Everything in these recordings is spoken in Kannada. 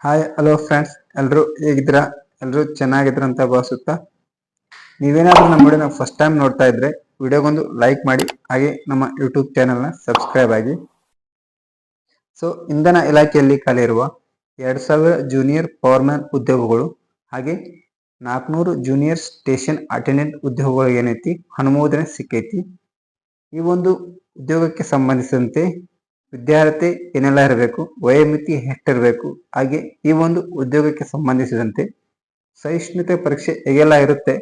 ಹಾಯ್ ಹಲೋ ಫ್ರೆಂಡ್ಸ್, ಎಲ್ಲರೂ ಹೇಗಿದ್ದೀರಾ? ಎಲ್ಲರೂ ಚೆನ್ನಾಗಿದ್ರ ಅಂತ ಭಾವಿಸುತ್ತಾ, ನೀವೇನಾದ್ರೂ ನಮ್ಮ ವಿಡಿಯೋನ ಫಸ್ಟ್ ಟೈಮ್ ನೋಡ್ತಾ ಇದ್ರೆ ವಿಡಿಯೋಗೊಂದು ಲೈಕ್ ಮಾಡಿ, ಹಾಗೆ ನಮ್ಮ ಯೂಟ್ಯೂಬ್ ಚಾನೆಲ್ನ ಸಬ್ಸ್ಕ್ರೈಬ್ ಆಗಿ. ಸೊ ಇಂಧನ ಇಲಾಖೆಯಲ್ಲಿ ಖಾಲಿ ಇರುವ 2000 ಜೂನಿಯರ್ ಪವರ್ಮ್ಯಾನ್ ಉದ್ಯೋಗಗಳು ಹಾಗೆ 400 ಜೂನಿಯರ್ ಸ್ಟೇಷನ್ ಅಟೆಂಡೆಂಟ್ ಉದ್ಯೋಗಗಳಿಗೆ ಏನೈತಿ ಅನುಮೋದನೆ ಸಿಕ್ಕೈತಿ. ಈ ಒಂದು ಉದ್ಯೋಗಕ್ಕೆ ಸಂಬಂಧಿಸಿದಂತೆ ವಿದ್ಯಾರ್ಥಿ ಏನೆಲ್ಲ ಇರಬೇಕು, ವಯೋಮಿತಿ ಎಷ್ಟಿರಬೇಕು, ಹಾಗೆ ಈ ಒಂದು ಉದ್ಯೋಗಕ್ಕೆ ಸಂಬಂಧಿಸಿದಂತೆ ಸಹಿಷ್ಣುತೆ ಪರೀಕ್ಷೆ ಹೇಗೆಲ್ಲ ಇರುತ್ತೆ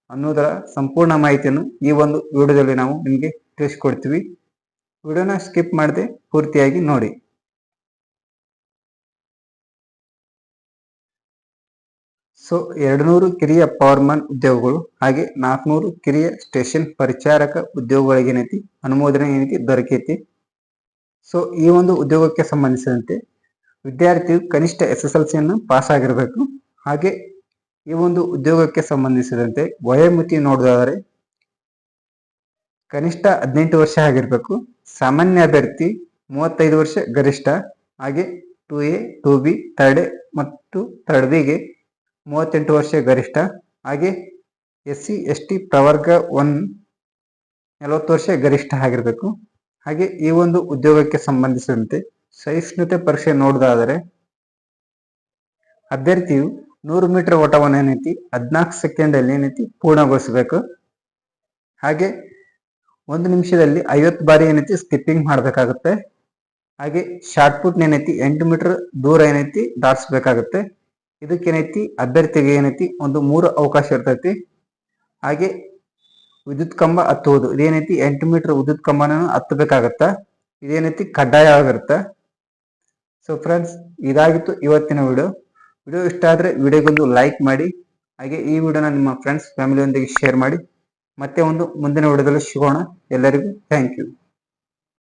ಅನ್ನೋದರ ಸಂಪೂರ್ಣ ಮಾಹಿತಿಯನ್ನು ಈ ಒಂದು ವಿಡಿಯೋದಲ್ಲಿ ನಾವು ನಿಮಗೆ ತಿಳಿಸ್ಕೊಡ್ತೀವಿ. ವಿಡಿಯೋನ ಸ್ಕಿಪ್ ಮಾಡದೆ ಪೂರ್ತಿಯಾಗಿ ನೋಡಿ. ಸೊ 200 ಕಿರಿಯ ಪವರ್ಮ್ಯಾನ್ ಉದ್ಯೋಗಗಳು ಹಾಗೆ 400 ಕಿರಿಯ ಸ್ಟೇಷನ್ ಪರಿಚಾರಕ ಉದ್ಯೋಗಗಳಿಗೆ ಏನೈತಿ ಅನುಮೋದನೆ ಏನೈತಿ ದೊರಕೈತಿ. ಸೊ ಈ ಒಂದು ಉದ್ಯೋಗಕ್ಕೆ ಸಂಬಂಧಿಸಿದಂತೆ ವಿದ್ಯಾರ್ಥಿಯು ಕನಿಷ್ಠ SSLC ಪಾಸ್ ಆಗಿರಬೇಕು. ಹಾಗೆ ಈ ಒಂದು ಉದ್ಯೋಗಕ್ಕೆ ಸಂಬಂಧಿಸಿದಂತೆ ವಯೋಮಿತಿ ನೋಡೋದಾದರೆ ಕನಿಷ್ಠ 18 ವರ್ಷ ಆಗಿರಬೇಕು. ಸಾಮಾನ್ಯ ಅಭ್ಯರ್ಥಿ 35 ವರ್ಷ ಗರಿಷ್ಠ. ಹಾಗೆ 2A 2B ಥರ್ಡ್ ಎ ಮತ್ತು ಥರ್ಡ್ ಬಿಗೆ 38 ವರ್ಷ ಗರಿಷ್ಠ. ಹಾಗೆ SC ST ಪ್ರವರ್ಗ 1 40 ವರ್ಷ ಗರಿಷ್ಠ ಆಗಿರಬೇಕು. ಹಾಗೆ ಈ ಒಂದು ಉದ್ಯೋಗಕ್ಕೆ ಸಂಬಂಧಿಸಿದಂತೆ ಸಹಿಷ್ಣುತೆ ಪರೀಕ್ಷೆ ನೋಡೋದಾದರೆ ಅಭ್ಯರ್ಥಿಯು 100 ಮೀಟರ್ ಓಟವನ್ನು ಏನೈತಿ 14 ಸೆಕೆಂಡಲ್ಲಿ ಏನೈತಿ ಪೂರ್ಣಗೊಳಿಸಬೇಕು. ಹಾಗೆ 1 ನಿಮಿಷದಲ್ಲಿ 50 ಬಾರಿ ಏನೈತಿ ಸ್ಕಿಪ್ಪಿಂಗ್ ಮಾಡಬೇಕಾಗುತ್ತೆ. ಹಾಗೆ ಶಾರ್ಟ್ ಪುಟ್ ಏನೈತಿ 8 ಮೀಟರ್ ದೂರ ಏನೈತಿ ದಾಟಿಸ್ಬೇಕಾಗುತ್ತೆ. ಇದಕ್ಕೇನೈತಿ ಅಭ್ಯರ್ಥಿಗೆ ಏನೈತಿ ಒಂದು 3 ಅವಕಾಶ ಇರ್ತೈತಿ. ಹಾಗೆ ವಿದ್ಯುತ್ ಕಂಬ ಹತ್ತುವುದು, ಇದೇನೈತಿ 8 ಮೀಟರ್ ವಿದ್ಯುತ್ ಕಂಬನ ಹತ್ತಬೇಕಾಗತ್ತ. ಇದೇನೈತಿ ಕಡ್ಡಾಯ ಆಗಿರುತ್ತೆ. ಸೊ ಫ್ರೆಂಡ್ಸ್, ಇದಾಗಿತ್ತು ಇವತ್ತಿನ ವಿಡಿಯೋ ಇಷ್ಟ ಆದರೆ ವಿಡಿಯೋಗೊಂದು ಲೈಕ್ ಮಾಡಿ, ಹಾಗೆ ಈ ವಿಡಿಯೋನ ನಿಮ್ಮ ಫ್ರೆಂಡ್ಸ್ ಫ್ಯಾಮಿಲಿಯೊಂದಿಗೆ ಶೇರ್ ಮಾಡಿ. ಮತ್ತೆ ಒಂದು ಮುಂದಿನ ವಿಡಿಯೋದಲ್ಲಿ ಸಿಗೋಣ. ಎಲ್ಲರಿಗೂ ಥ್ಯಾಂಕ್ ಯು.